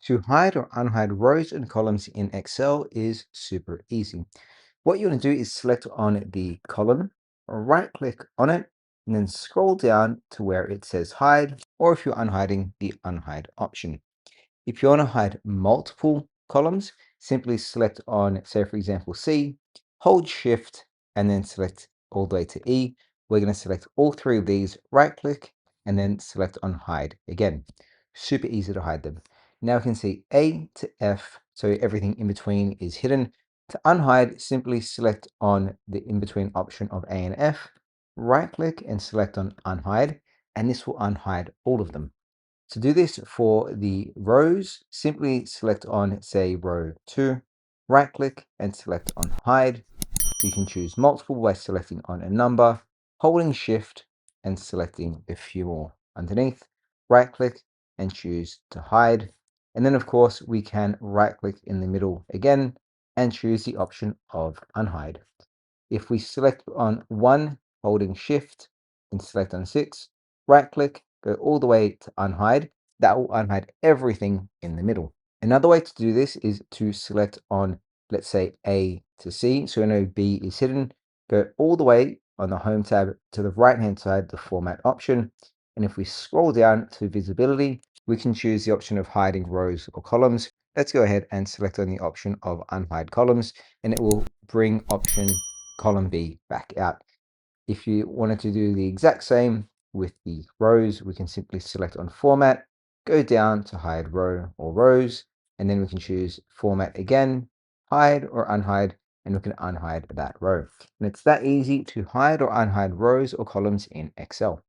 To hide or unhide rows and columns in Excel is super easy. What you want to do is select on the column, right click on it, and then scroll down to where it says hide, or if you're unhiding, the unhide option. If you want to hide multiple columns, simply select on, say for example, C, hold shift, and then select all the way to E. We're going to select all three of these, right click, and then select on hide again. Super easy to hide them. Now we can see A to F, so everything in between is hidden. To unhide, simply select on the in-between option of A and F, right click and select on unhide, and this will unhide all of them. To do this for the rows, simply select on, say, row 2, right click and select on hide. You can choose multiple by selecting on a number, holding shift and selecting a few more underneath, right click and choose to hide. And then of course we can right click in the middle again and choose the option of unhide. If we select on 1, holding shift and select on 6, right click, go all the way to unhide, that will unhide everything in the middle. Another way to do this is to select on, let's say, A to C. So I know B is hidden. Go all the way on the Home tab to the right-hand side, the Format option. And if we scroll down to Visibility, we can choose the option of hiding rows or columns. Let's go ahead and select on the option of Unhide Columns, and it will bring option column B back out. If you wanted to do the exact same with the rows, we can simply select on Format, go down to Hide Row or Rows, and then we can choose Format again, Hide or Unhide, and we can unhide that row. And it's that easy to hide or unhide rows or columns in Excel.